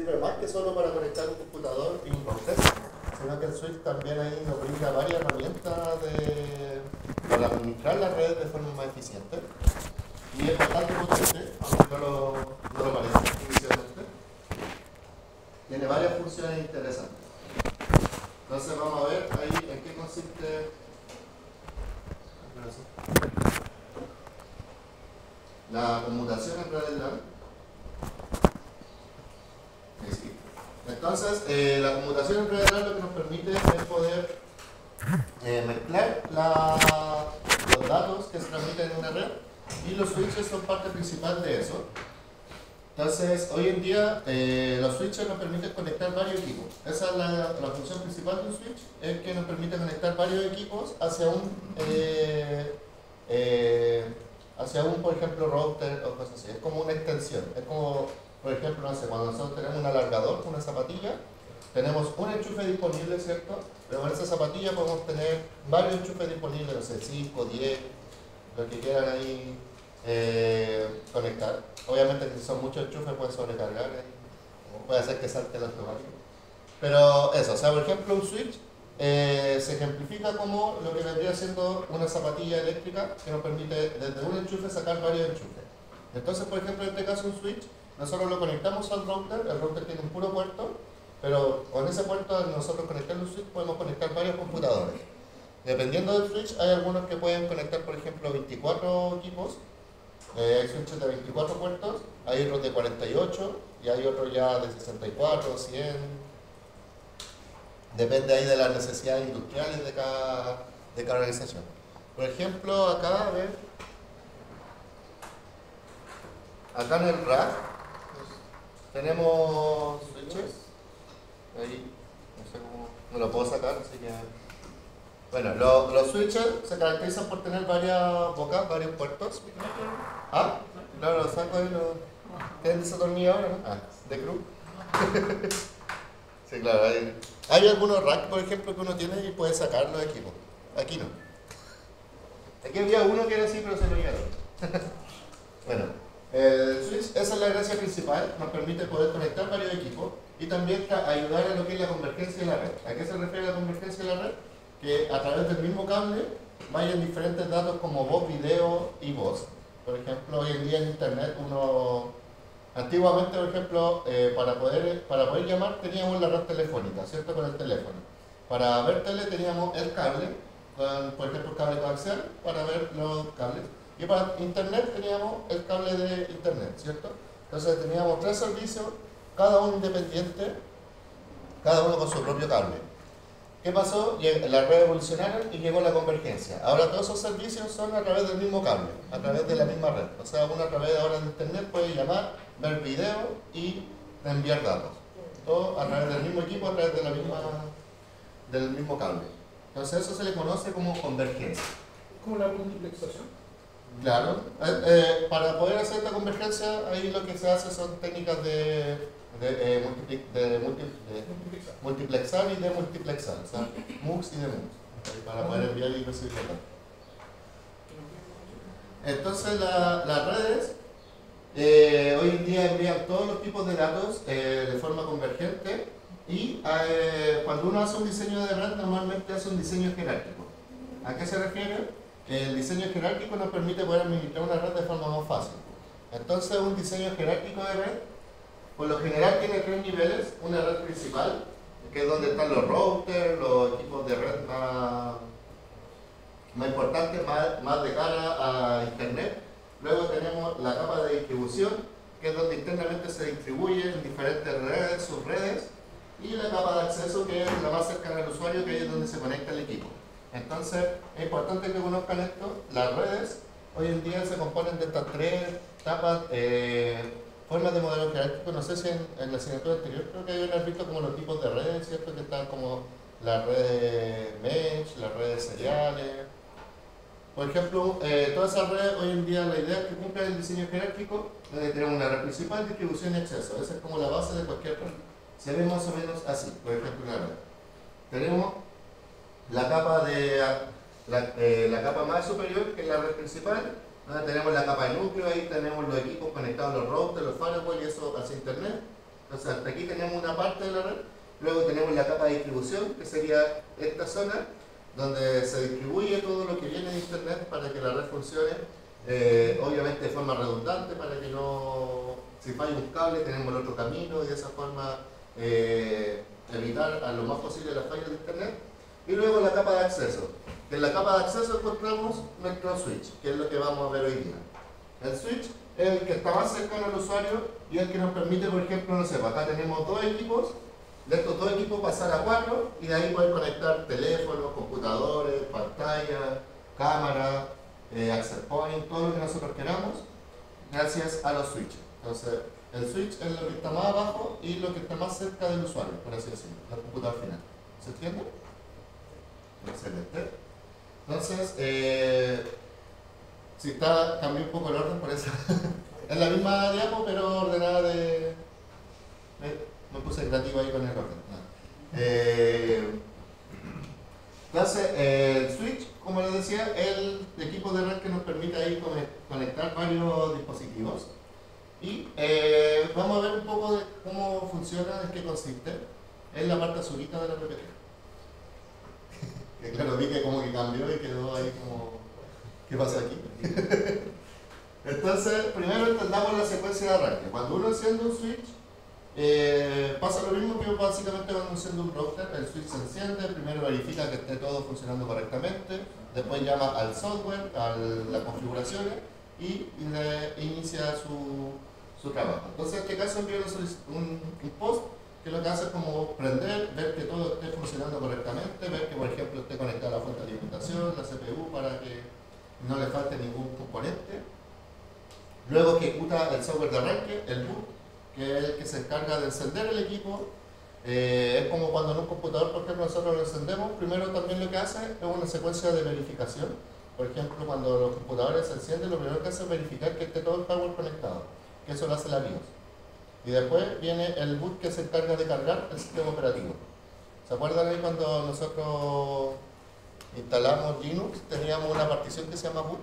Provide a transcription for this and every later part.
sirve más que solo para conectar un computador y un router, sino que el switch también ahí nos brinda varias herramientas para administrar la red de forma más eficiente. Y es bastante potente, aunque no lo parece inicialmente. Tiene varias funciones interesantes. Entonces vamos a ver ahí en qué consiste la conmutación en red LAN. Sí. Entonces, la conmutación en red LAN lo que nos permite es poder mezclar los datos que se transmiten en una red, y los switches son parte principal de eso. Entonces, hoy en día los switches nos permiten conectar varios equipos. Esa es la función principal de un switch, es que nos permite conectar varios equipos hacia un, por ejemplo, router o cosas así. Es como una extensión. Es como, por ejemplo, no sé, cuando nosotros tenemos un alargador, una zapatilla, tenemos un enchufe disponible, ¿cierto? Pero con esa zapatilla podemos tener varios enchufes disponibles, no sé, 5, 10, lo que quieran ahí conectar. Obviamente si son muchos enchufes puede sobrecargar, puede hacer que salte el automático. Pero eso, o sea, por ejemplo, un switch se ejemplifica como lo que vendría siendo una zapatilla eléctrica que nos permite desde un enchufe sacar varios enchufes. Entonces, por ejemplo, en este caso un switch, nosotros lo conectamos al router, el router tiene un puro puerto, pero con ese puerto, al nosotros conectar un switch, podemos conectar varios computadores. Dependiendo del switch, hay algunos que pueden conectar, por ejemplo, 24 equipos. Hay switches de 24 puertos, hay otros de 48 y hay otros ya de 64, 100. Depende ahí de las necesidades industriales de cada organización. Por ejemplo, acá, a ver, acá en el rack tenemos switches. Ahí, no sé cómo, no lo puedo sacar, así que... Bueno, los switches se caracterizan por tener varias bocas, varios puertos. Ah, claro, lo saco ahí, ¿tienen desatornillador, no? Ah, de cruz. Sí, claro, hay algunos racks, por ejemplo, que uno tiene y puede sacarlo de equipo. Aquí no. Aquí había uno que era así, pero se lo llevaron. Bueno, el switch, esa es la gracia principal, nos permite poder conectar varios equipos y también ayudar a lo que es la convergencia de la red. ¿A qué se refiere la convergencia de la red? Que a través del mismo cable vayan diferentes datos como voz, video y voz. Por ejemplo, hoy en día en internet antiguamente, por ejemplo, para poder llamar teníamos la red telefónica, ¿cierto? Con el teléfono. Para ver tele teníamos el cable, por ejemplo, el cable coaxial para ver los cables. Y para internet teníamos el cable de internet, ¿cierto? Entonces teníamos 3 servicios, cada uno independiente, cada uno con su propio cable. ¿Qué pasó? Las redes evolucionaron y llegó la convergencia. Ahora todos esos servicios son a través del mismo cable, a través de la misma red. O sea, uno a través de ahora de internet puede llamar, ver video y enviar datos. Todo a través del mismo equipo, a través de del mismo cable. Entonces eso se le conoce como convergencia. ¿Como la multiplexación? Claro. Para poder hacer esta convergencia, ahí lo que se hace son técnicas de multiplexar y de multiplexar, o sea, MUX y de MUX, para poder enviar y recibir datos. Entonces las redes hoy en día envían todos los tipos de datos de forma convergente y cuando uno hace un diseño de red normalmente hace un diseño jerárquico. ¿A qué se refiere? Que el diseño jerárquico nos permite poder administrar una red de forma más fácil. Entonces un diseño jerárquico de red por lo general tiene 3 niveles, una red principal, que es donde están los routers, los equipos de red más importantes, más de cara a internet. Luego tenemos la capa de distribución, que es donde internamente se distribuyen diferentes redes, subredes, y la capa de acceso, que es la más cercana al usuario, que ahí es donde se conecta el equipo. Entonces, es importante que conozcan esto. Las redes hoy en día se componen de estas 3 capas, formas de modelo jerárquico. No sé si en la asignatura anterior creo que habían visto como los tipos de redes, ¿cierto? Que están como las redes mesh, las redes seriales. Por ejemplo, todas esas redes hoy en día la idea es que cumplan el diseño jerárquico, donde tenemos una red principal, distribución y acceso. Esa es como la base de cualquier red. Se ve más o menos así, por ejemplo, una red. Tenemos la capa la capa más superior, que es la red principal. Tenemos la capa de núcleo, ahí tenemos los equipos conectados a los routers, los firewalls y eso hacia internet. Entonces hasta aquí tenemos una parte de la red, luego tenemos la capa de distribución, que sería esta zona, donde se distribuye todo lo que viene de internet para que la red funcione, obviamente de forma redundante, para que no, si falla un cable tenemos el otro camino y de esa forma evitar a lo más posible las fallas de internet. Y luego la capa de acceso, que en la capa de acceso encontramos nuestro switch, que es lo que vamos a ver hoy día. El switch es el que está más cercano al usuario y el que nos permite, por ejemplo, no sé, acá tenemos dos equipos, de estos dos equipos pasar a 4 y de ahí poder conectar teléfonos, computadores, pantalla, cámara, access point, todo lo que nosotros queramos, gracias a los switches. Entonces, el switch es lo que está más abajo y lo que está más cerca del usuario, por así decirlo, del computador final. ¿Se entiende? Excelente. Entonces, si está, cambié un poco el orden por eso. Es la misma diapo, pero ordenada de... Me puse creativo ahí con el orden. Entonces, el switch, como les decía, es el equipo de red que nos permite ahí conectar varios dispositivos. Y vamos a ver un poco de cómo funciona, en qué consiste. Es la parte azulita de la PPT. Que claro, vi que como que cambió y quedó ahí como... ¿Qué pasa aquí? Entonces, primero entendamos la secuencia de arranque. Cuando uno enciende un switch, pasa lo mismo que básicamente cuando enciende un router. El switch se enciende, primero verifica que esté todo funcionando correctamente, después llama al software, a las configuraciones y inicia su trabajo. Entonces, en este caso envío un post que lo que hace es como prender, ver que todo esté funcionando correctamente, ver que por ejemplo esté conectada la fuente de alimentación, la CPU, para que no le falte ningún componente. Luego ejecuta el software de arranque, el boot, que es el que se encarga de encender el equipo. Es como cuando en un computador, por ejemplo, nosotros lo encendemos, primero también lo que hace es una secuencia de verificación. Por ejemplo, cuando los computadores se encienden, lo primero que hace es verificar que esté todo el hardware conectado, que eso lo hace la BIOS. Y después viene el boot, que se encarga de cargar el sistema operativo. ¿Se acuerdan ahí cuando nosotros instalamos Linux? Teníamos una partición que se llama boot,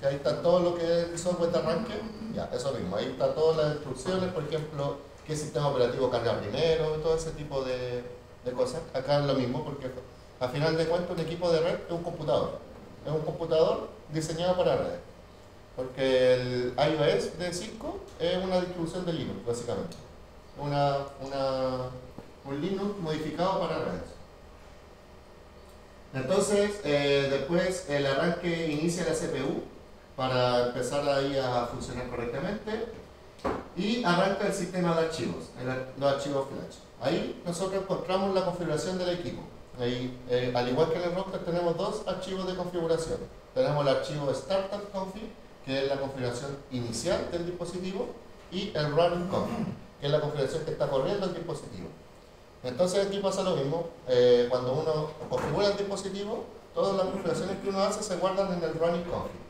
que ahí está todo lo que es el software de arranque. Ya, eso mismo, ahí está todas las instrucciones, por ejemplo, qué sistema operativo carga primero, todo ese tipo de cosas. Acá es lo mismo, porque a final de cuentas un equipo de red es un computador. Es un computador diseñado para redes. Porque el iOS de 5 es una distribución de Linux, básicamente. Un Linux modificado para redes. Entonces, después el arranque inicia la CPU para empezar ahí a funcionar correctamente y arranca el sistema de archivos, los archivos flash. Ahí nosotros encontramos la configuración del equipo. Ahí, al igual que en el router, tenemos dos archivos de configuración. Tenemos el archivo startup config, que es la configuración inicial del dispositivo, y el running config, que es la configuración que está corriendo el dispositivo. Entonces aquí pasa lo mismo. Cuando uno configura el dispositivo, todas las configuraciones que uno hace se guardan en el running config.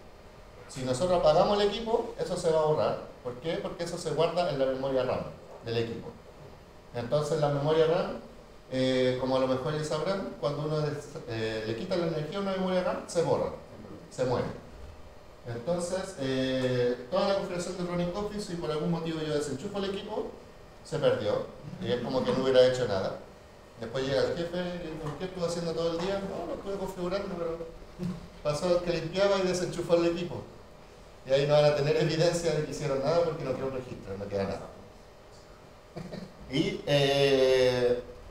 Si nosotros apagamos el equipo, eso se va a borrar. ¿Por qué? Porque eso se guarda en la memoria RAM del equipo. Entonces la memoria RAM, como a lo mejor ya sabrán, cuando uno le quita la energía a una memoria RAM, se borra, se muere. Entonces, toda la configuración del running config, si por algún motivo yo desenchufo el equipo, se perdió. Y es como que no hubiera hecho nada. Después llega el jefe y dice, ¿qué estuvo haciendo todo el día? No, lo estuve configurando, pero pasó que limpiaba y desenchufó el equipo. Y ahí no van a tener evidencia de que hicieron nada porque no quedó un registro, no queda nada. Y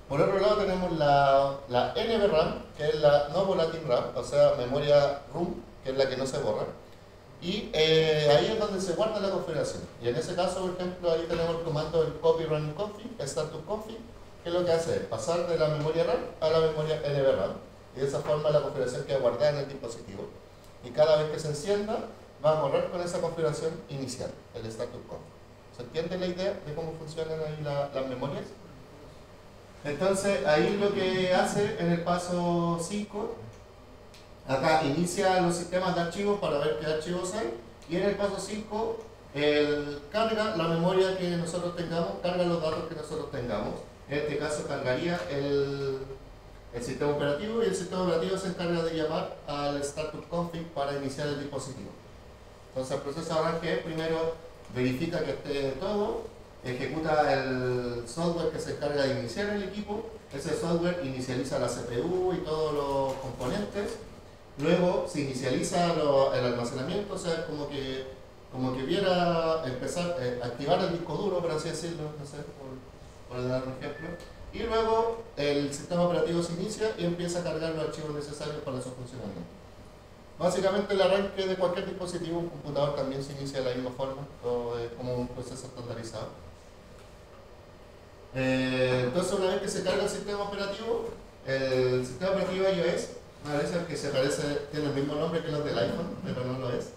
por otro lado tenemos la NVRAM, que es la no volatile RAM, o sea, memoria ROM, que es la que no se borra. Y ahí es donde se guarda la configuración. Y en ese caso, por ejemplo, ahí tenemos el comando del copy running config, status config, que lo que hace es pasar de la memoria RAM a la memoria NVRAM. Y de esa forma la configuración queda guardada en el dispositivo. Y cada vez que se encienda, va a correr con esa configuración inicial, el status config. ¿Se entiende la idea de cómo funcionan ahí las memorias? Entonces, ahí lo que hace en el paso 5, acá inicia los sistemas de archivos para ver qué archivos hay, y en el paso 5 carga la memoria que nosotros tengamos, carga los datos que nosotros tengamos. En este caso cargaría el sistema operativo, y el sistema operativo se encarga de llamar al status config para iniciar el dispositivo. Entonces el proceso de arranque primero verifica que esté todo, ejecuta el software que se encarga de iniciar el equipo. Ese software inicializa la CPU y todos los componentes. Luego se inicializa el almacenamiento, o sea, como que viera empezar a activar el disco duro, por así decirlo, no sé, por dar un ejemplo. Y luego el sistema operativo se inicia y empieza a cargar los archivos necesarios para su funcionamiento. Básicamente el arranque de cualquier dispositivo, un computador también se inicia de la misma forma, como un proceso estandarizado. Entonces una vez que se carga el sistema operativo iOS, parece que tiene el mismo nombre que los del iPhone, pero no lo es.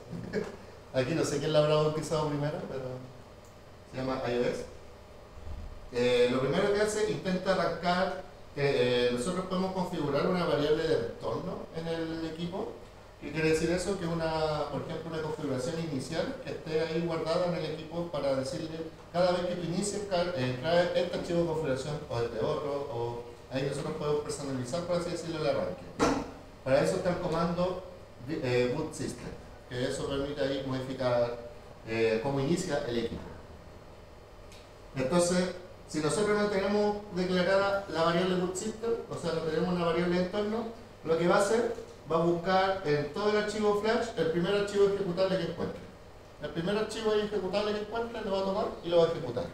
Aquí no sé quién lo habrá bautizado primero, pero se llama iOS. Lo primero que hace, intenta arrancar, nosotros podemos configurar una variable de entorno en el equipo. ¿Qué quiere decir eso? Que por ejemplo, una configuración inicial que esté ahí guardada en el equipo para decirle, cada vez que tú inicies, trae este archivo de configuración o este otro, o ahí nosotros podemos personalizar, por así decirlo, el arranque. Para eso está el comando boot system, que eso permite ahí modificar cómo inicia el equipo. Entonces, si nosotros no tenemos declarada la variable boot system, o sea, no tenemos una variable de entorno, lo que va a hacer, va a buscar en todo el archivo flash el primer archivo ejecutable que encuentre. El primer archivo ejecutable que encuentre lo va a tomar y lo va a ejecutar.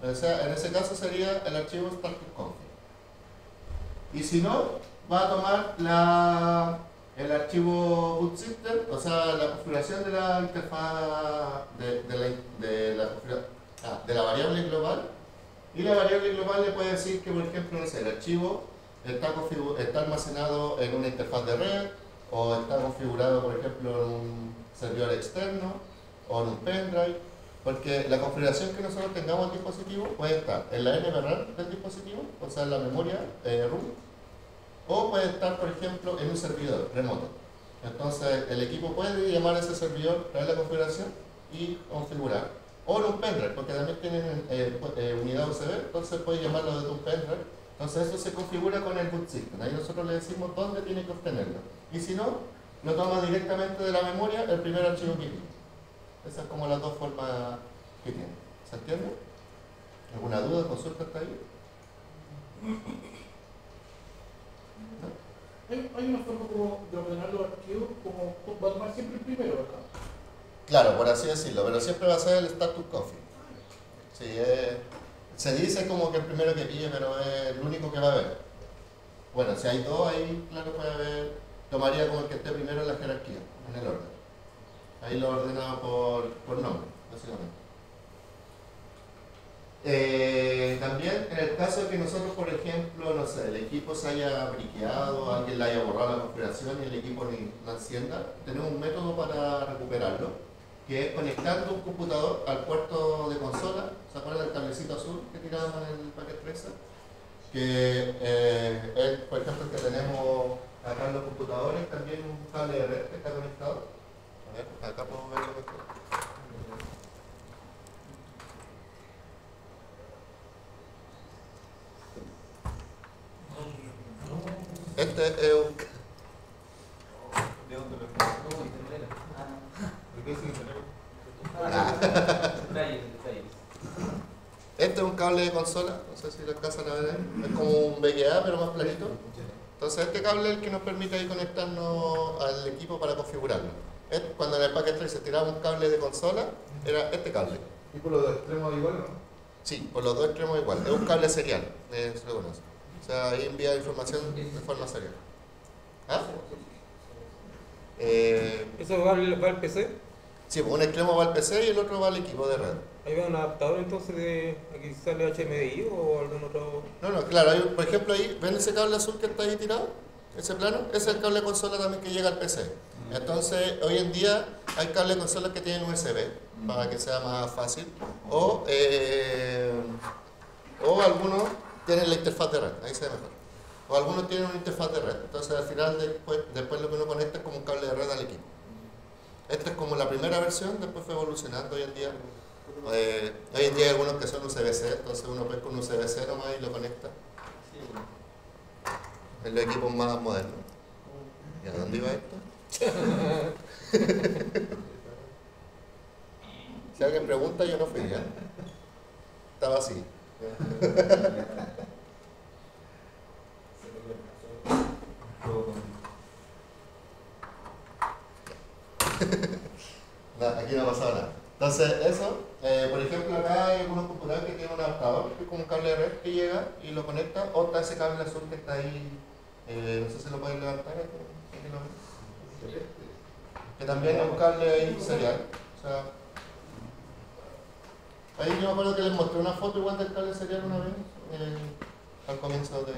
O sea, en ese caso sería el archivo start.config. Y si no, va a tomar el archivo boot system, o sea, la configuración de la interfaz de la variable global. Y la variable global le puede decir que, por ejemplo, no sé, el archivo está almacenado en una interfaz de red, o está configurado, por ejemplo, en un servidor externo, o en un pendrive, porque la configuración que nosotros tengamos del dispositivo puede estar en la NVRAM del dispositivo, o sea, en la memoria root, o puede estar, por ejemplo, en un servidor remoto. Entonces, el equipo puede llamar a ese servidor, traer la configuración y configurar. O en un pendrive, porque también tienen unidad USB, entonces puede llamarlo desde un pendrive. Entonces eso se configura con el boot system. Ahí nosotros le decimos dónde tiene que obtenerlo. Y si no, lo toma directamente de la memoria el primer archivo que tiene. Esas son como las dos formas que tiene. ¿Se entiende? ¿Alguna duda, consulta hasta ahí? ¿No? Hay una forma como de ordenar los archivos, como va a tomar siempre el primero, ¿verdad? Claro, por así decirlo, pero siempre va a ser el start.config. Sí, se dice como que el primero que pille, pero es el único que va a haber. Bueno, si hay dos, ahí claro puede haber, tomaría como el que esté primero en la jerarquía, en el orden. Ahí lo ordenado por nombre, básicamente. También en el caso de que nosotros, por ejemplo, no sé, el equipo se haya briqueado, alguien le haya borrado la configuración y el equipo no encienda, tenemos un método para recuperarlo, que es conectando un computador al puerto de consola. ¿Se acuerdan del cablecito azul que tirábamos en el paquete 3? Que es, por ejemplo, el que tenemos acá en los computadores, también un cable de red que está conectado. A ver, acá podemos verlo mejor. Este es un... Este es un cable de consola, no sé si lo alcanzan a ver ahí. Es como un VGA pero más planito. Entonces este cable es el que nos permite ahí conectarnos al equipo para configurarlo. Cuando en el paquete 3 se tiraba un cable de consola, era este cable. ¿Y por los dos extremos igual, no? Sí, por los dos extremos igual. Es un cable serial, se lo conoce. O sea, ahí envía información de forma serial. ¿Ah? ¿Eso va al PC? Sí, pues un extremo va al PC y el otro va al equipo de red. ¿Ahí va un adaptador entonces de aquí sale HMI o algún otro? No, claro, hay, por ejemplo ahí, ¿ven ese cable azul que está ahí tirado? Ese plano, ese es el cable de consola también que llega al PC. Entonces, hoy en día hay cables de consolas que tienen USB para que sea más fácil, o algunos tienen la interfaz de red, ahí se ve mejor. O algunos tienen una interfaz de red, entonces al final después lo que uno conecta es como un cable de red al equipo. Esta es como la primera versión, después fue evolucionando hoy en día. Hoy en día hay algunos que son USB-C, entonces uno ve con USB-C nomás y lo conecta. En los equipos más modernos. ¿Y a dónde iba esto? Si alguien pregunta, yo no fui, ¿ya? estaba así. No, aquí no ha pasado nada. Entonces, eso, por ejemplo, acá hay algunos computadores que tienen un adaptador, que es como un cable de red que llega y lo conecta, o está ese cable azul que está ahí, no sé si lo pueden levantar, aquí lo ven. Que también es un cable ahí serial. O sea, ahí yo me acuerdo que les mostré una foto igual del cable serial una vez, al comienzo de...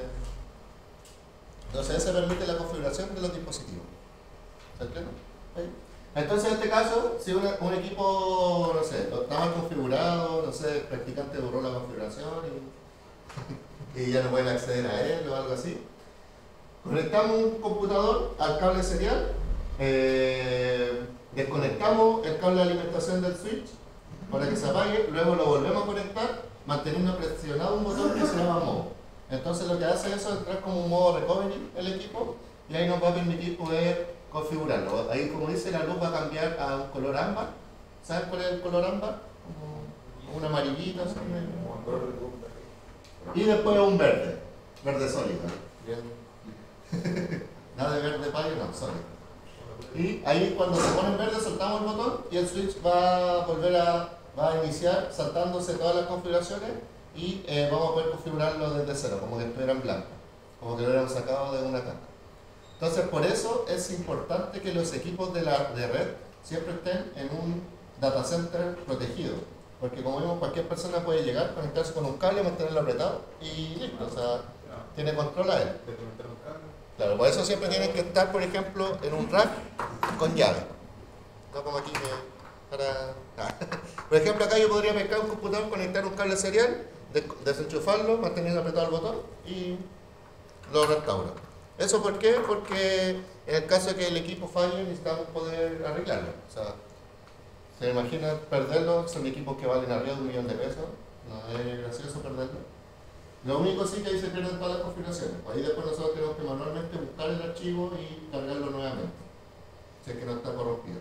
Entonces, ese permite la configuración de los dispositivos. ¿Se entiende? Ahí. Entonces, en este caso, si un equipo, no sé, está mal configurado, no sé, el practicante borró la configuración y ya no pueden acceder a él o algo así, conectamos un computador al cable serial, desconectamos el cable de alimentación del switch para que se apague, luego lo volvemos a conectar manteniendo presionado un botón que se llama modo. Entonces, lo que hace eso es entrar como un modo recovery el equipo y ahí nos va a permitir poder configurarlo. Ahí, como dice, la luz va a cambiar a un color ámbar. ¿Sabes cuál es el color ámbar? Como un amarillito, ¿sí? Y después un verde, verde sólido. Bien. Nada de verde payo, no, sólido. Y ahí, cuando se pone en verde, soltamos el botón y el switch va a volver va a iniciar saltándose todas las configuraciones y vamos a poder configurarlo desde cero, como que estuviera en blanco, como que lo hubiéramos sacado de una caja. Entonces, por eso es importante que los equipos de red siempre estén en un data center protegido. Porque como vimos, cualquier persona puede llegar, conectarse con un cable, mantenerlo apretado y listo. O sea, tiene control a él. Claro, por eso siempre tienen que estar, por ejemplo, en un rack con llave. No como aquí Por ejemplo, acá yo podría pescar un computador, conectar un cable serial, desenchufarlo, manteniendo apretado el botón y lo restauro. ¿Eso por qué? Porque en el caso de que el equipo falle necesitamos poder arreglarlo. O sea, ¿se imaginan perderlo? Son equipos que valen arriba de $1.000.000 de pesos. No es gracioso perderlo. Lo único sí que ahí se pierden todas las configuraciones. Ahí después nosotros tenemos que manualmente buscar el archivo y cargarlo nuevamente. Si es que no está corrompido.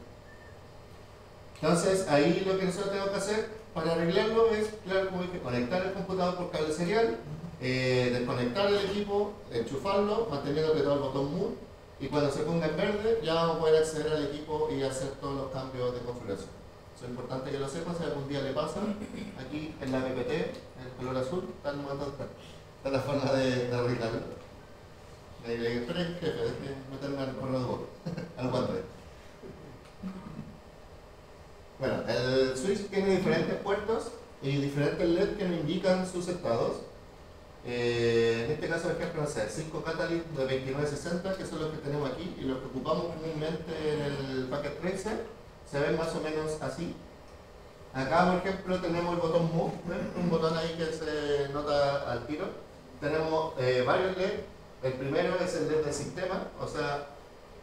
Entonces, ahí lo que nosotros tenemos que hacer para arreglarlo es, claro, como dije, conectar el computador por cable serial, desconectar el equipo, enchufarlo, manteniendo apretado el botón Move, y cuando se ponga en verde ya vamos a poder acceder al equipo y hacer todos los cambios de configuración. Eso es importante que lo sepan, si algún día le pasa, aquí en la PPT, en el color azul, está la forma de arreglarlo. Le digo, esperen, jefe, déjeme meterme al correo de voz, al guante. Bueno, el switch tiene diferentes puertos y diferentes LED que nos indican sus estados. En este caso, por ejemplo, no sé, 5 Catalyst de 2960, que son los que tenemos aquí, y los que ocupamos comúnmente en el Packet Tracer, se ven más o menos así. Acá, por ejemplo, tenemos el botón Move, un botón ahí que se nota al tiro. Tenemos varios LED. El primero es el LED de sistema, o sea,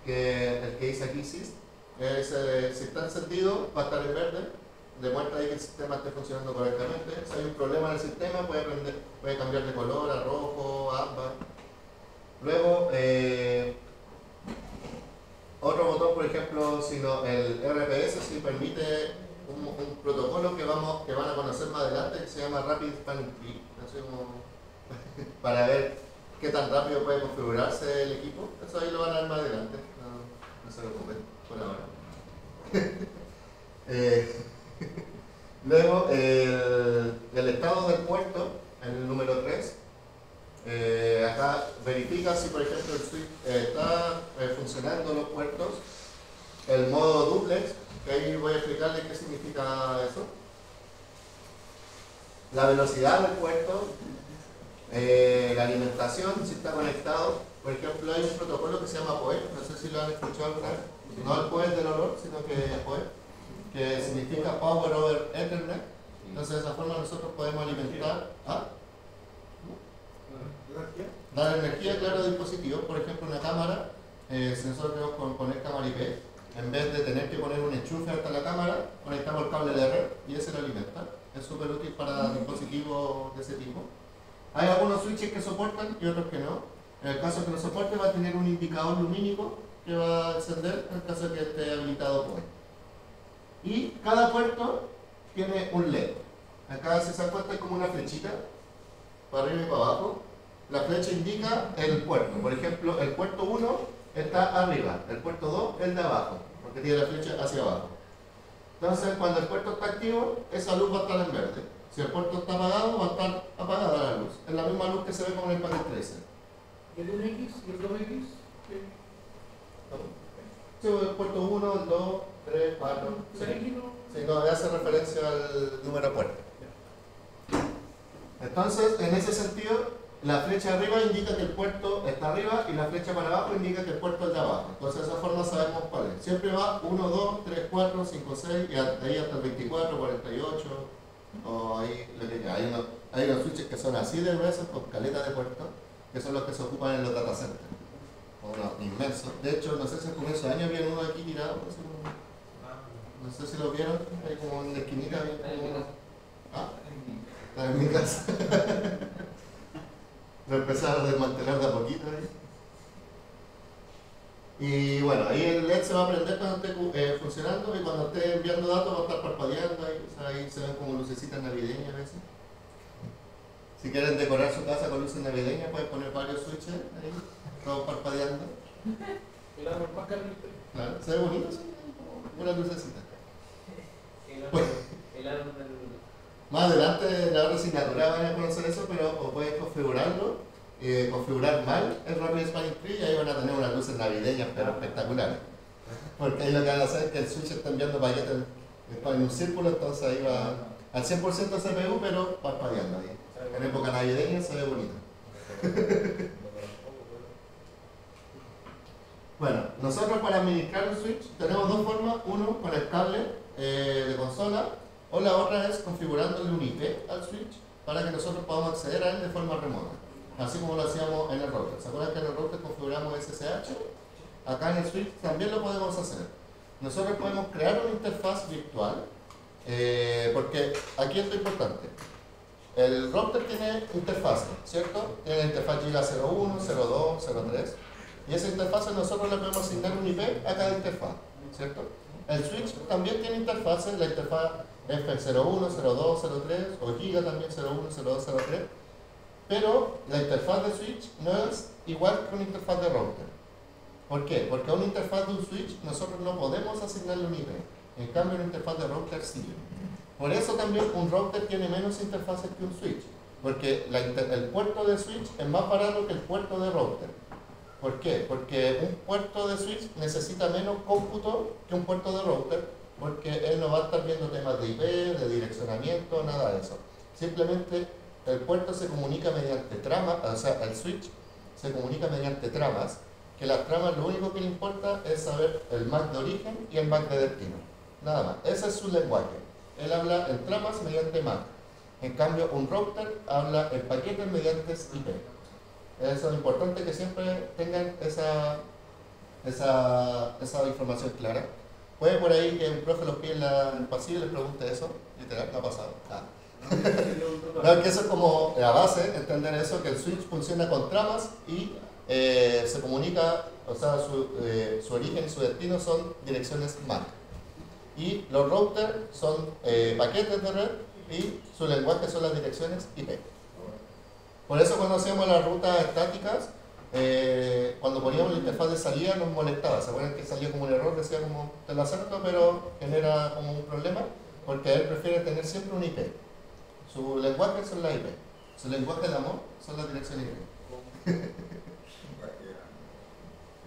el que dice aquí SYS. Si está encendido, va a estar en verde, demuestra ahí que el sistema esté funcionando correctamente. Si hay un problema en el sistema, puede cambiar de color a rojo, a ámbar. Luego, otro botón, por ejemplo, el RPS, si permite un protocolo que van a conocer más adelante, que se llama Rapid Spanning Tree, así como para ver qué tan rápido puede configurarse el equipo. Eso ahí lo van a ver más adelante, no se preocupen por ahora. Luego, el estado del puerto, el número 3, acá verifica si, por ejemplo, el switch está funcionando los puertos. El modo duplex, que ahí voy a explicarles qué significa eso. La velocidad del puerto, la alimentación, si está conectado. Por ejemplo, hay un protocolo que se llama PoE, no sé si lo han escuchado alguna vez. No el PoE del olor, sino que PoE, que significa Power over Ethernet. Entonces, de esa forma nosotros podemos alimentar, dar energía, claro, a dispositivos. Por ejemplo, una cámara, si nosotros queremos poner cámara IP, en vez de tener que poner un enchufe hasta la cámara, conectamos el cable de red y ese lo alimenta. Es súper útil para dispositivos de ese tipo. Hay algunos switches que soportan y otros que no. En el caso que no soporte, va a tener un indicador lumínico que va a encender en el caso de que esté habilitado PoE. Y cada puerto tiene un LED. Acá, si se dan cuenta, es como una flechita, para arriba y para abajo. La flecha indica el puerto. Por ejemplo, el puerto 1 está arriba, el puerto 2 es de abajo, porque tiene la flecha hacia abajo. Entonces, cuando el puerto está activo, esa luz va a estar en verde. Si el puerto está apagado, va a estar apagada la luz. Es la misma luz que se ve con el packet tracer. ¿Y el 1X y el 2X? Sí, el puerto 1, el 2, 3, 4. ¿El X no? Sí, no, hace referencia al número de puerta. Entonces, en ese sentido, la flecha arriba indica que el puerto está arriba y la flecha para abajo indica que el puerto es de abajo. Entonces, de esa forma sabemos cuál es. Siempre va 1, 2, 3, 4, 5, 6 y ahí hasta el 24, 48. O ahí, hay unos switches que son así de gruesos con caleta de puertos, que son los que se ocupan en los data centers. Unos inmensos. De hecho, no sé si al comienzo de año había uno aquí tirado. No sé si lo vieron, ahí como en la esquinita. Ah, está en mi casa. Lo empezaron a desmantelar de a poquito ahí. Y bueno, ahí el LED se va a prender cuando esté funcionando y cuando esté enviando datos va a estar parpadeando ahí. O sea, ahí se ven como lucecitas navideñas a veces. Si quieren decorar su casa con luces navideñas, pueden poner varios switches ahí, todos parpadeando. El árbol más caro. Claro, se ve bonito, sí, como una lucecita. El árbol del... Más adelante en la hora asignatura van a conocer eso, pero o pueden configurarlo, configurar mal el Rapid Spanning Tree y ahí van a tener unas luces navideñas pero espectaculares. Porque ahí lo que van a hacer es que el switch está enviando paquetes en un círculo, entonces ahí va al 100% CPU, pero parpadeando ahí. En época navideña se ve bonito. Bueno, nosotros para administrar un switch tenemos dos formas, uno con el cable de consola, o la otra es configurándole un IP al switch para que nosotros podamos acceder a él de forma remota, así como lo hacíamos en el router. ¿Se acuerdan que en el router configuramos SSH? Acá en el switch también lo podemos hacer. Nosotros podemos crear una interfaz virtual, porque aquí es lo importante. El router tiene interfaces, ¿cierto? Tiene la interfaz Giga 01, 02, 03, y esa interfaz nosotros le podemos asignar un IP a cada interfaz, ¿cierto? El switch también tiene interfaces, la interfaz F01, 02, 03, o Giga también 01, 02, 03, pero la interfaz de switch no es igual que una interfaz de router. ¿Por qué? Porque a una interfaz de un switch nosotros no podemos asignarle un IP, en cambio una interfaz de router sí. Por eso también un router tiene menos interfaces que un switch, porque el puerto de switch es más barato que el puerto de router. ¿Por qué? Porque un puerto de switch necesita menos cómputo que un puerto de router, porque él no va a estar viendo temas de IP, de direccionamiento, nada de eso. Simplemente el puerto se comunica mediante tramas, o sea, el switch se comunica mediante tramas, que las tramas lo único que le importa es saber el MAC de origen y el MAC de destino. Nada más. Ese es su lenguaje. Él habla en tramas mediante MAC. En cambio, un router habla en paquetes mediante IP. Eso es importante que siempre tengan esa información clara. Puede por ahí que un profe los pide en el pasillo y les pregunte eso. Literal, no ha pasado. No, que eso es como la base, entender eso, que el switch funciona con tramas y se comunica, o sea, su origen y su destino son direcciones MAC. Y los routers son paquetes de red y su lenguaje son las direcciones IP. Por eso cuando hacíamos las rutas estáticas, cuando poníamos la interfaz de salida nos molestaba. ¿Se acuerdan que salía como un error? Decía como te lo acepto, pero genera como un problema, porque él prefiere tener siempre un IP. Su lenguaje son las IP. Su lenguaje de amor son las direcciones IP.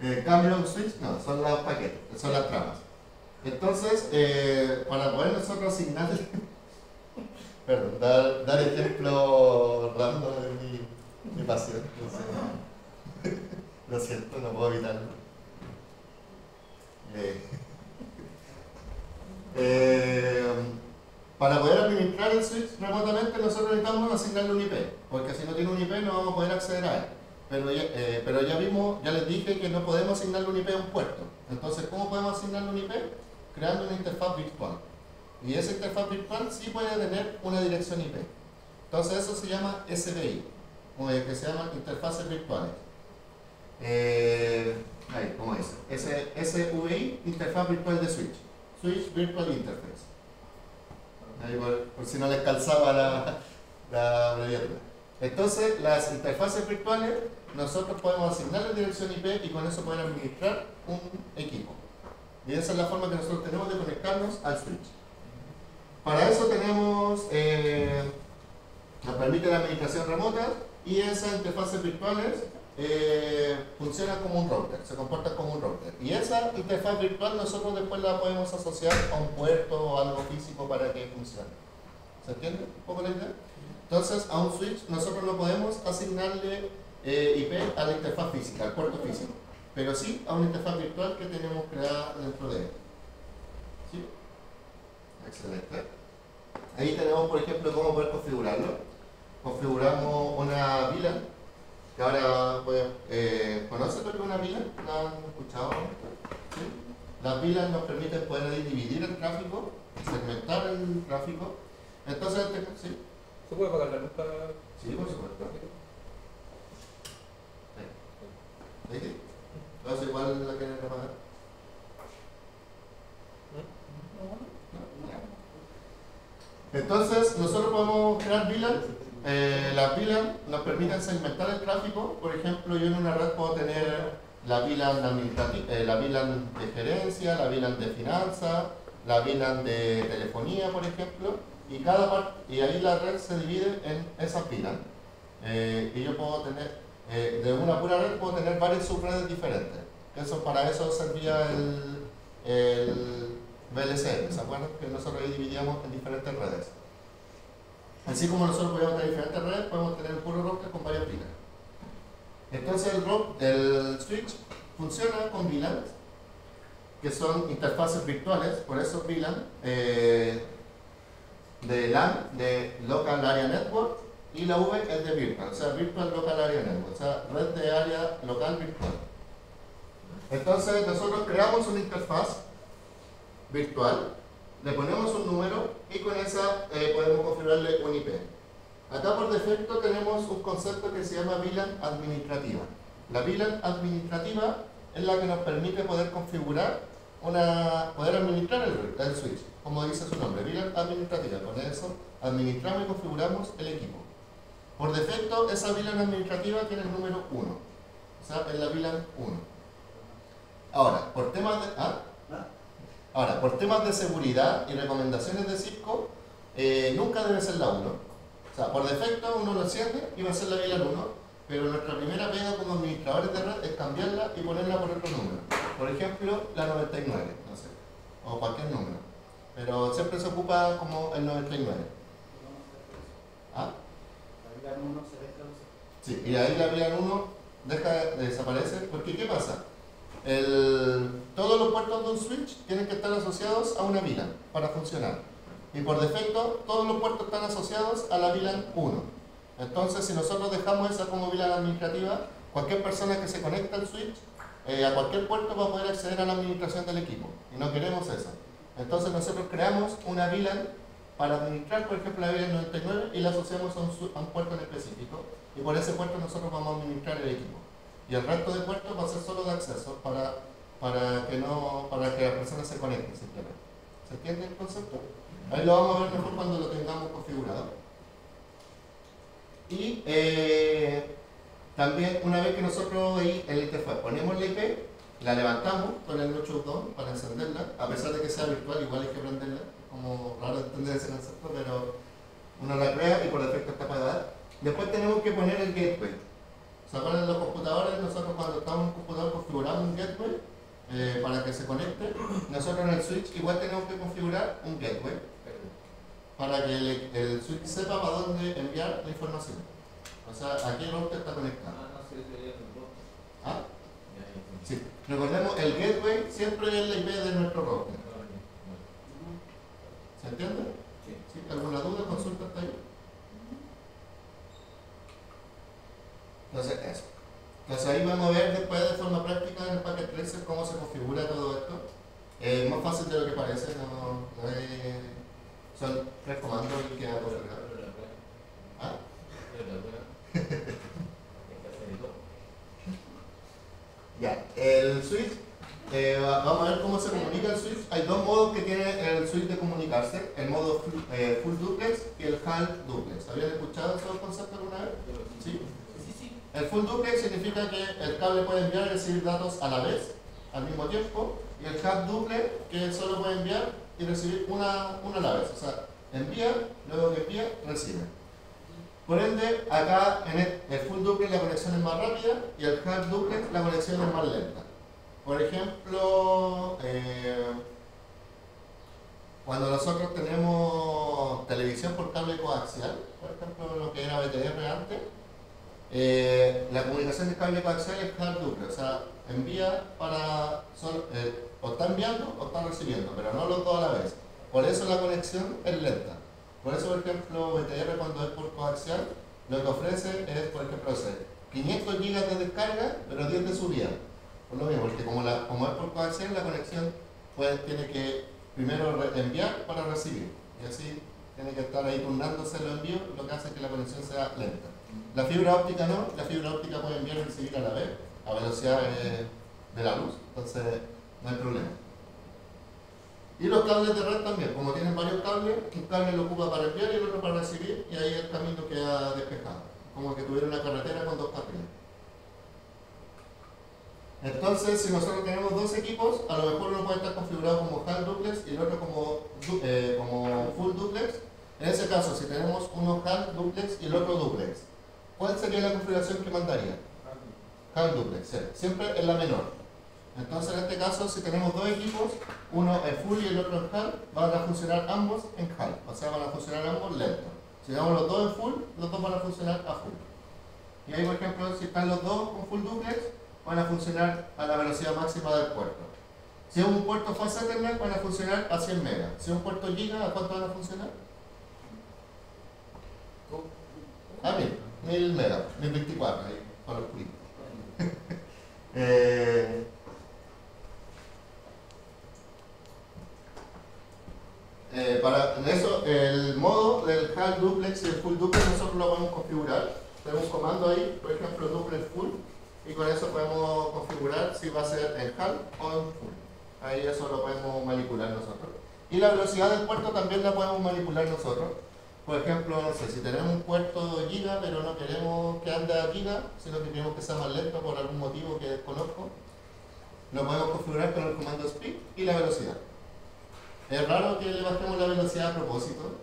En cambio, un switch no, son los paquetes, son las tramas. Entonces, para poder nosotros asignar, perdón, dar ejemplo random de mi pasión, no sé. Lo siento, no puedo evitarlo. Para poder administrar el switch remotamente nosotros necesitamos asignarle un IP, porque si no tiene un IP no vamos a poder acceder a él. Pero ya vimos, ya les dije que no podemos asignarle un IP a un puerto. Entonces, ¿cómo podemos asignarle un IP? Creando una interfaz virtual. Y esa interfaz virtual sí puede tener una dirección IP. Entonces eso se llama SVI, que se llaman interfaces virtuales. ¿Cómo dice? SVI, interfaz virtual de switch. Switch Virtual Interface. Ahí por si no les calzaba la abreviatura. Entonces, las interfaces virtuales, nosotros podemos asignarle dirección IP y con eso poder administrar un equipo. Y esa es la forma que nosotros tenemos de conectarnos al switch. Para eso tenemos, nos permite la administración remota y esas interfaces virtuales funcionan como un router, se comportan como un router. Y esa interfaz virtual nosotros después la podemos asociar a un puerto o algo físico para que funcione. ¿Se entiende un poco la idea? Entonces, a un switch nosotros no podemos asignarle IP a la interfaz física, al puerto físico, pero sí a una interfaz virtual que tenemos creada dentro de él. ¿Sí? Excelente. Ahí tenemos, por ejemplo, cómo poder configurarlo. Configuramos una VLAN, que ahora ¿conocen lo que es una VLAN? ¿La han escuchado? ¿Sí? Las VLAN nos permiten poder ahí dividir el tráfico, segmentar el tráfico. Entonces, ¿sí? ¿Se puede pagar la luz cada...? Sí, por supuesto. ¿Ahí sí? Entonces igual la quieren apagar. Entonces, nosotros podemos crear VLAN. Las VLAN nos permiten segmentar el tráfico. Por ejemplo, yo en una red puedo tener la VLAN la VLAN de gerencia, la VLAN de finanzas, la VLAN de telefonía, por ejemplo. Y ahí la red se divide en esas VLAN. Y yo puedo tener, de una pura red puedo tener varias subredes diferentes. Para eso servía el VLC, ¿se acuerdan? Que nosotros ahí dividíamos en diferentes redes. Así como nosotros podemos tener diferentes redes, podemos tener un puro router con varias VLAN. Entonces el switch funciona con VLAN, que son interfaces virtuales, por eso VLAN, de LAN, de Local Area Network, y la V es de Virtual, o sea, Virtual Local Area Network, o sea, red de área local virtual. Entonces nosotros creamos una interfaz virtual, le ponemos un número y con esa podemos configurarle un IP. Acá por defecto tenemos un concepto que se llama VLAN administrativa. La VLAN administrativa es la que nos permite poder configurar poder administrar el switch, como dice su nombre, VLAN administrativa. Con eso administramos y configuramos el equipo. Por defecto, esa VLAN administrativa tiene el número 1, o sea, es la VLAN 1. Ahora, por temas de seguridad y recomendaciones de Cisco, nunca debe ser la 1. O sea, por defecto uno lo enciende y va a ser la VLAN 1, pero nuestra primera pega como administradores de red es cambiarla y ponerla por otro número. Por ejemplo, la 99, no sé, o cualquier número. Pero siempre se ocupa como el 99. ¿Ah? Sí, y ahí la VLAN 1 desaparece, porque ¿qué pasa? Todos los puertos de un switch tienen que estar asociados a una VLAN para funcionar. Y por defecto, todos los puertos están asociados a la VLAN 1. Entonces, si nosotros dejamos esa como VLAN administrativa, cualquier persona que se conecte al switch, a cualquier puerto va a poder acceder a la administración del equipo. Y no queremos eso. Entonces, nosotros creamos una VLAN para administrar, por ejemplo, la VLAN 99 y la asociamos a un puerto en específico. Y por ese puerto nosotros vamos a administrar el equipo. Y el resto de puertos va a ser solo de acceso para que la persona se conecte simplemente. ¿Se entiende el concepto? Ahí lo vamos a ver mejor cuando lo tengamos configurado. Y también una vez que nosotros ahí en la interfaz ponemos la IP, la levantamos con el no shutdown para encenderla, a pesar de que sea virtual, igual hay que prenderla. Es como raro entender ese concepto, pero uno la crea y por defecto está apagada. Después tenemos que poner el gateway. ¿Se acuerdan de los computadores? Nosotros cuando estamos en un computador configuramos un gateway para que se conecte. Nosotros en el switch igual tenemos que configurar un gateway para que el switch sepa para dónde enviar la información. O sea, aquí el router está conectado. ¿Ah? Sí. Recordemos, el gateway siempre es la IP de nuestro router. ¿Se entiende? ¿Sí? ¿Alguna duda? Consulta hasta ahí. Entonces, eso. Entonces ahí vamos a ver después de forma práctica en el Packet Tracer cómo se configura todo esto. Es más fácil de lo que parece, son 3 comandos que queda configurado. ¿Ah? Ya, el switch vamos a ver cómo se comunica el switch. Hay dos modos que tiene el switch de comunicarse, el modo full duplex y el half duplex. ¿Habían escuchado esos conceptos alguna vez? ¿Sí? El full duplex significa que el cable puede enviar y recibir datos a la vez, al mismo tiempo, y el half duplex que solo puede enviar y recibir una a la vez. O sea, envía, luego que envía, recibe. Por ende, acá en el full duplex la conexión es más rápida y el half duplex la conexión es más lenta. Por ejemplo, cuando nosotros tenemos televisión por cable coaxial, por ejemplo lo que era BTR antes, la comunicación de cable coaxial es half duplex, o sea, envía para o está enviando o está recibiendo, pero no los dos a la vez. Por eso la conexión es lenta. Por eso, por ejemplo, BTR cuando es por coaxial, lo que ofrece es, por ejemplo, 500 GB de descarga, pero 10 de subida. Por lo mismo, porque como es por coaxial, la conexión tiene que primero enviar para recibir. Y así tiene que estar ahí turnándose los envíos, lo que hace que la conexión sea lenta. La fibra óptica no, la fibra óptica puede enviar y recibir a la vez, a velocidad de la luz, entonces no hay problema. Y los cables de red también, como tienen varios cables, un cable lo ocupa para enviar y el otro para recibir, y ahí el camino queda despejado, como que tuviera una carretera con dos carriles. Entonces, si nosotros tenemos dos equipos, a lo mejor uno puede estar configurado como half duplex y el otro como full duplex. En ese caso, si tenemos uno half duplex y el otro duplex, ¿cuál sería la configuración que mandaría? Half duplex, sí. Siempre es la menor. Entonces, en este caso, si tenemos dos equipos, uno es full y el otro es half, van a funcionar ambos en half, o sea, van a funcionar ambos lentos. Si tenemos los dos en full, los dos van a funcionar a full. Y ahí, por ejemplo, si están los dos con full duplex, van a funcionar a la velocidad máxima del puerto. Si es un puerto fast Ethernet, van a funcionar a 100 megas. Si es un puerto giga, ¿a cuánto van a funcionar? A 1000 megas, 1024, ahí, para los pulitos. Para eso, el modo del half duplex y el full duplex nosotros lo podemos configurar. Tenemos un comando ahí, por ejemplo, duplex full, y con eso podemos configurar si va a ser en half o en full. Ahí eso lo podemos manipular nosotros. Y la velocidad del puerto también la podemos manipular nosotros. Por ejemplo, no sé, si tenemos un puerto giga, pero no queremos que ande a giga, sino que queremos que sea más lento por algún motivo que desconozco, lo podemos configurar con el comando speed y la velocidad. Es raro que le bajemos la velocidad a propósito,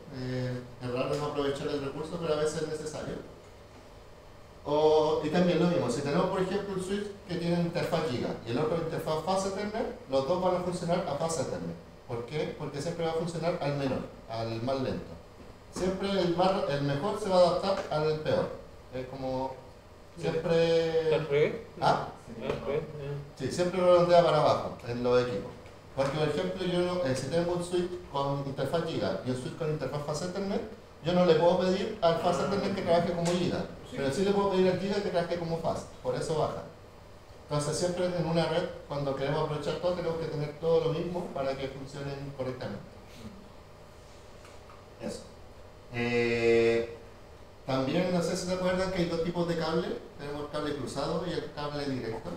es raro no aprovechar el recurso, pero a veces es necesario. Y también lo mismo, si tenemos por ejemplo un switch que tiene interfaz giga y el otro interfaz fast Ethernet, los dos van a funcionar a fast Ethernet. ¿Por qué? Porque siempre va a funcionar al menor, al más lento. Siempre el mejor se va a adaptar al peor. Es como siempre... ¿Al revés? ¿Ah? ¿Al revés? Sí, siempre redondea para abajo en los equipos. Porque, por ejemplo, si tengo un switch con interfaz giga y un switch con interfaz fast Ethernet, yo no le puedo pedir al fast Ethernet que trabaje como giga, pero sí le puedo pedir al giga que trabaje como fast, por eso baja. Entonces, siempre en una red, cuando queremos aprovechar todo, tenemos que tener todo lo mismo para que funcionen correctamente. Eso. También, no sé si se acuerdan que hay dos tipos de cable. Tenemos el cable cruzado y el cable directo.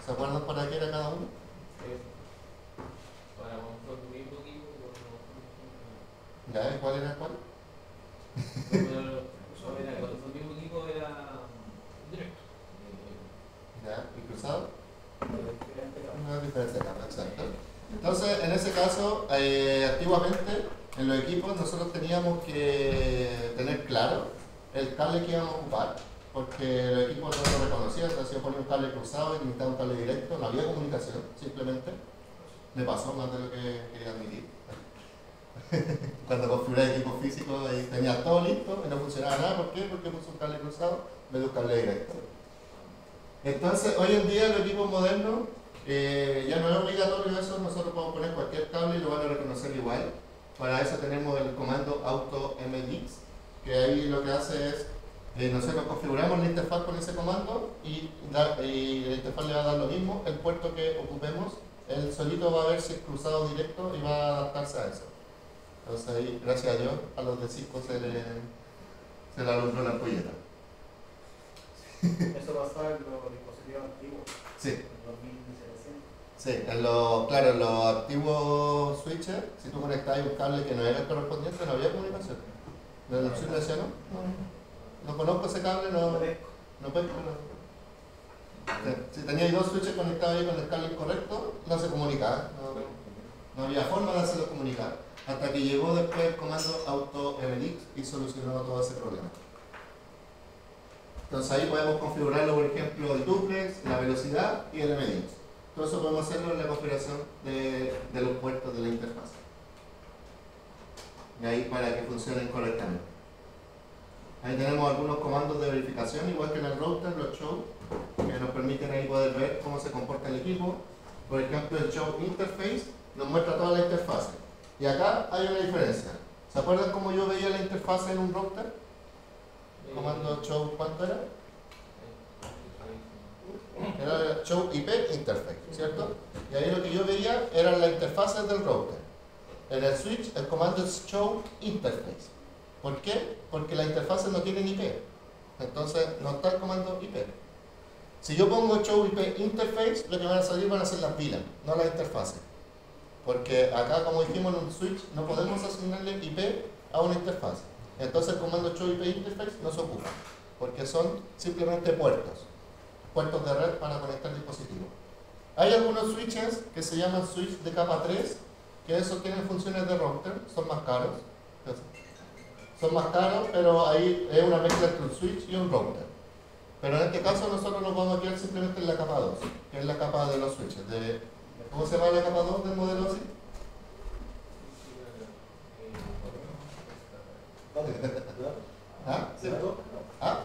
¿Se acuerdan para qué era cada uno? Para control tu mismo equipo, ¿Ya? ¿Cuál era cuál? con tu mismo equipo era directo. ¿Ya? ¿Y cruzado? Una diferencia de cable, exacto. Entonces, en ese caso, antiguamente en los equipos nosotros teníamos que tener claro el cable que íbamos a ocupar, porque los equipos no lo reconocían. Entonces, yo ponía un cable cruzado y necesitaba un cable directo, no había comunicación, simplemente. Me pasó más de lo que quería admitir. Cuando configuré equipos físicos, ahí tenía todo listo y no funcionaba nada. ¿Por qué? Porque puse un cable cruzado en vez de un cable directo. Entonces, hoy en día los equipos modernos ya no es obligatorio eso, nosotros podemos poner cualquier cable y lo van a reconocer igual. Para eso tenemos el comando AutoMX, que ahí lo que hace es, nosotros configuramos la interfaz con ese comando y la interfaz le va a dar lo mismo, el puerto que ocupemos, él solito va a ver si es cruzado directo y va a adaptarse a eso. Entonces ahí, gracias a Dios, a los de Cisco se le alumbró la ampolleta. Eso pasaba en los dispositivos antiguos. Sí. En 2700. Sí, claro, en los antiguos switches, si tú conectabas un cable que no era el correspondiente, no había comunicación. En el switch decía, no conozco ese cable, no puedo. Si teníais dos switches conectados ahí con el cable incorrecto, no se comunicaban, no había forma de hacerlo comunicar. Hasta que llegó después el comando auto-mdix y solucionó todo ese problema. Entonces ahí podemos configurarlo, por ejemplo, el duplex, la velocidad y el mdix. Todo eso podemos hacerlo en la configuración de los puertos de la interfaz. Y ahí para que funcionen correctamente. Ahí tenemos algunos comandos de verificación, igual que en el router, los show, que nos permiten ahí poder ver cómo se comporta el equipo. Por ejemplo, el show interface nos muestra toda la interfaz. Y acá hay una diferencia. ¿Se acuerdan cómo yo veía la interfaz en un router? Comando show, ¿cuánto era? Era show IP interface, ¿cierto? Y ahí lo que yo veía eran las interfaces del router. En el switch el comando es show interface. ¿Por qué? Porque las interfaces no tienen IP. Entonces no está el comando IP. Si yo pongo show IP interface, lo que van a salir van a ser las pilas, no las interfaces. Porque acá, como dijimos en un switch, no podemos asignarle IP a una interfaz. Entonces el comando show IP interface no se ocupa, porque son simplemente puertos de red para conectar dispositivos. Hay algunos switches que se llaman switch de capa 3, que esos tienen funciones de router, son más caros. Pero ahí es una mezcla entre un switch y un router. Pero en este caso nosotros nos vamos a quedar simplemente en la capa 2, que es la capa de los switches. ¿Cómo se llama la capa 2 del modelo así? ¿Ah? ¿Sí? ¿Ah?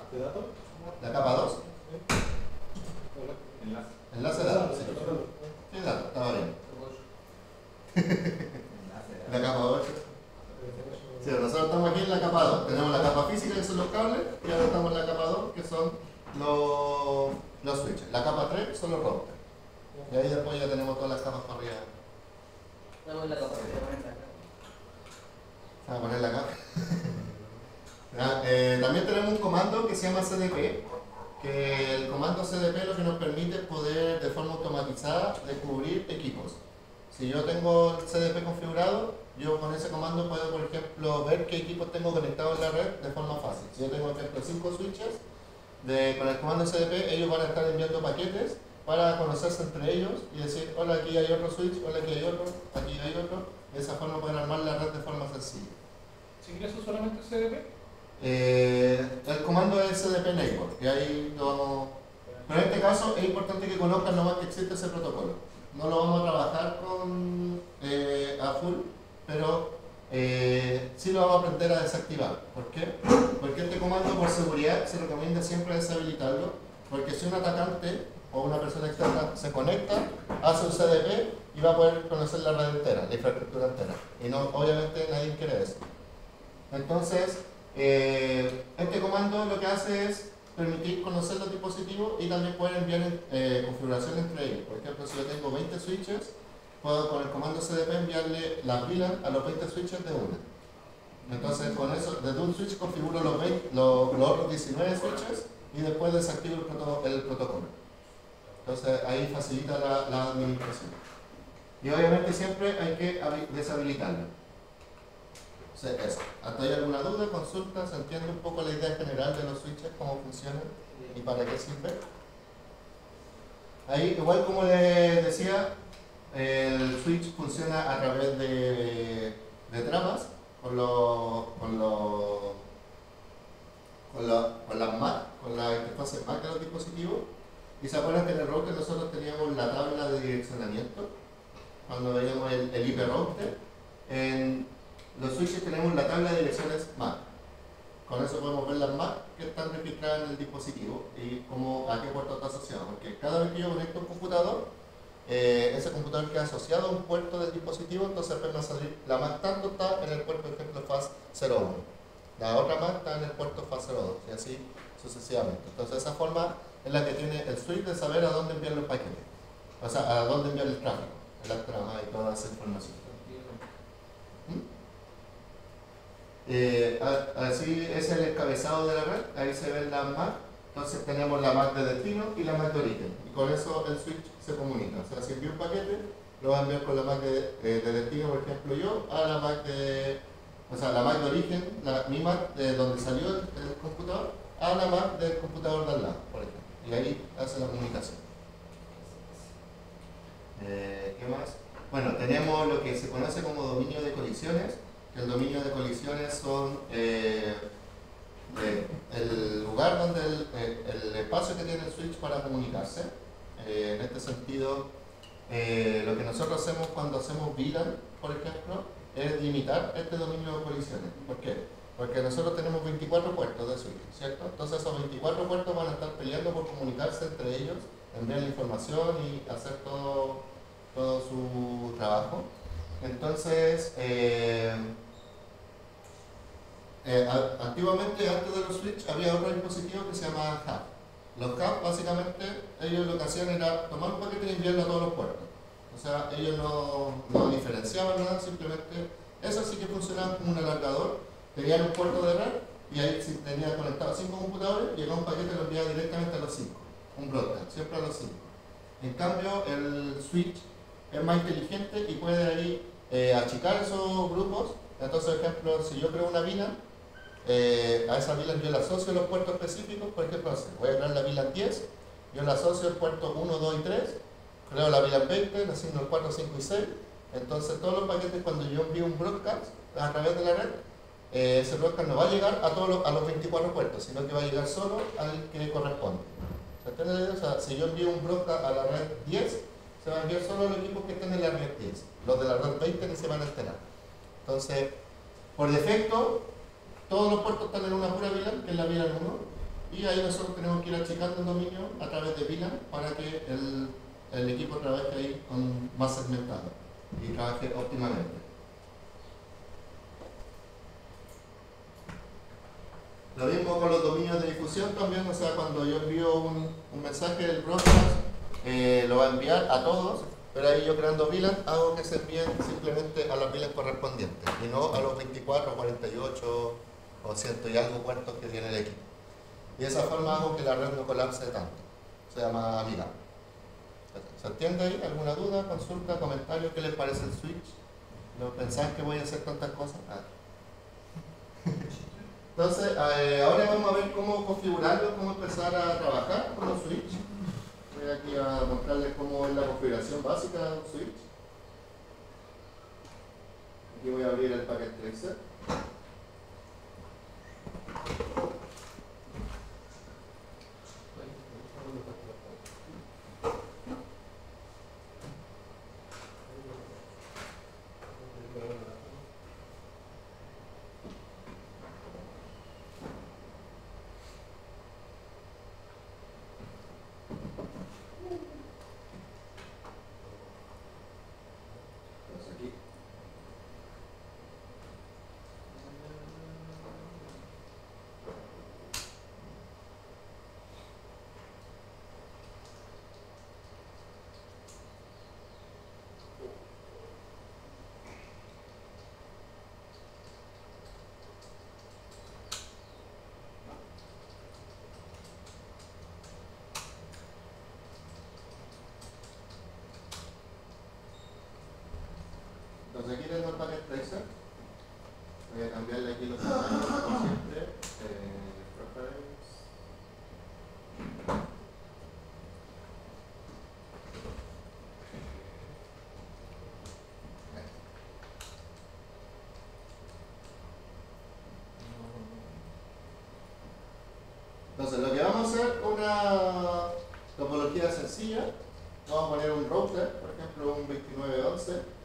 ¿La capa 2? Enlace de datos, sí. Sí, datos, estaba bien. La capa 8. Sí, nosotros estamos aquí en la capa 2. Tenemos la capa física, que son los cables, y ahora estamos en la capa 2, que son los switches. La capa 3 son los routers. Y ahí después ya tenemos todas las capas para arriba. Vamos en la capa, Vamos a ponerla acá. También tenemos un comando que se llama CDP, que el comando CDP lo que nos permite es poder de forma automatizada descubrir equipos. Si yo tengo el CDP configurado, yo con ese comando puedo, por ejemplo, ver qué equipos tengo conectados en la red de forma fácil. Si yo tengo, por ejemplo, 5 switches, con el comando CDP ellos van a estar enviando paquetes para conocerse entre ellos y decir, hola, aquí hay otro switch, hola, aquí hay otro, aquí hay otro. De esa forma pueden armar la red de forma sencilla. ¿Se ingresa solamente CDP? El comando es CDP Neighbor, y ahí lo vamos. Pero en este caso es importante que conozcan nomás que existe ese protocolo. No lo vamos a trabajar a full, pero sí lo vamos a aprender a desactivar. ¿Por qué? Porque este comando por seguridad se recomienda siempre deshabilitarlo, porque si un atacante o una persona externa se conecta, hace un CDP y va a poder conocer la red entera, la infraestructura entera. Y no, obviamente nadie quiere eso. Entonces, este comando lo que hace es permitir conocer los dispositivos y también poder enviar configuración entre ellos. Por ejemplo, si yo tengo 20 switches, puedo con el comando CDP enviarle las pilas a los 20 switches de una. Entonces, con eso, desde un switch configuro los otros 19 switches y después desactivo el protocolo. Entonces, ahí facilita la administración. Y obviamente siempre hay que deshabilitarlo. Eso. ¿Hasta hay alguna duda, consulta? ¿Se entiende un poco la idea general de los switches, cómo funcionan y para qué sirven? Ahí, igual como les decía, el switch funciona a través de tramas con las MAC, con la interfaz MAC de los dispositivos. Y se acuerdan que en el router nosotros teníamos la tabla de direccionamiento, cuando veíamos el IP router. En los switches tenemos la tabla de direcciones MAC. Con eso podemos ver las MAC que están registradas en el dispositivo y a qué puerto está asociado. Porque cada vez que yo conecto un computador, ese computador queda asociado a un puerto del dispositivo, entonces va a salir la MAC tanto está en el puerto, por ejemplo, FAS 01. La otra MAC está en el puerto FAS 02 y así sucesivamente. Entonces esa forma es la que tiene el switch de saber a dónde enviar los paquetes. O sea, a dónde enviar el tráfico, la trama y toda esa información. Así es el encabezado de la red, ahí se ven las MAC Entonces tenemos la MAC de destino y la MAC de origen. Y con eso el switch se comunica. O sea, si envío un paquete, lo va a enviar con la MAC de destino, por ejemplo, yo, a la MAC de... O sea, la MAC de origen, mi MAC de donde salió el computador, a la MAC del computador de al lado, por ejemplo. Y ahí hace la comunicación. ¿Qué más? Bueno, tenemos lo que se conoce como dominio de colisiones, que el dominio de colisiones son el lugar donde el espacio que tiene el switch para comunicarse. En este sentido, lo que nosotros hacemos cuando hacemos VLAN, por ejemplo, es limitar este dominio de colisiones. ¿Por qué? Porque nosotros tenemos 24 puertos de switch, ¿cierto? Entonces esos 24 puertos van a estar peleando por comunicarse entre ellos, enviar la información y hacer todo su trabajo. Entonces, antiguamente, antes de los switch, había otro dispositivo que se llamaba hub. Los hub, básicamente, ellos lo que hacían era tomar un paquete y enviarlo a todos los puertos. O sea, ellos no diferenciaban nada, simplemente, eso sí que funcionaba como un alargador. Tenían un puerto de red y ahí si tenía conectado 5 computadores, llegaba un paquete y lo enviaba directamente a los 5. Un broadcast, siempre a los 5. En cambio, el switch es más inteligente y puede ahí achicar esos grupos. Entonces, por ejemplo, si yo creo una VLAN, a esa VLAN yo le asocio los puertos específicos. Por ejemplo, voy a crear la VLAN 10, yo le asocio el puerto 1, 2 y 3, creo la VLAN 20, le asigno el 4, 5 y 6. Entonces, todos los paquetes, cuando yo envío un broadcast a través de la red, ese broadcast no va a llegar a los 24 puertos, sino que va a llegar solo al que corresponde. ¿Se entiende la idea? O sea, si yo envío un broadcast a la red 10, se va a enviar solo a los equipos que estén en la red 10. Los de la red 20 ni se van a enterar. Entonces, por defecto, todos los puertos están en una pura VLAN, que es la VLAN 1, y ahí nosotros tenemos que ir achicando el dominio a través de VLAN para que el equipo trabaje ahí más segmentado y trabaje óptimamente. Lo mismo con los dominios de difusión también, o sea, cuando yo envío un mensaje del broadcast, lo va a enviar a todos, pero ahí yo creando VLAN hago que se envíen simplemente a las VLAN correspondientes y no a los 24, 48 o 100 y algo puertos que tiene el equipo. Y de esa forma hago que la red no colapse tanto, se llama amigable. ¿Se entiende ahí? ¿Alguna duda, consulta, comentario? ¿Qué les parece el switch? ¿No pensaban que voy a hacer tantas cosas? Entonces, ahora vamos a ver cómo configurarlo, cómo empezar a trabajar con los switch. Voy aquí a mostrarles cómo es la configuración básica de un switch. Aquí voy a abrir el packet tracer. Entonces aquí tengo el packet tracer. Voy a cambiarle aquí los tamaños como siempre. Preference. Entonces lo que vamos a hacer es una topología sencilla. Vamos a poner un router, por ejemplo un 2911.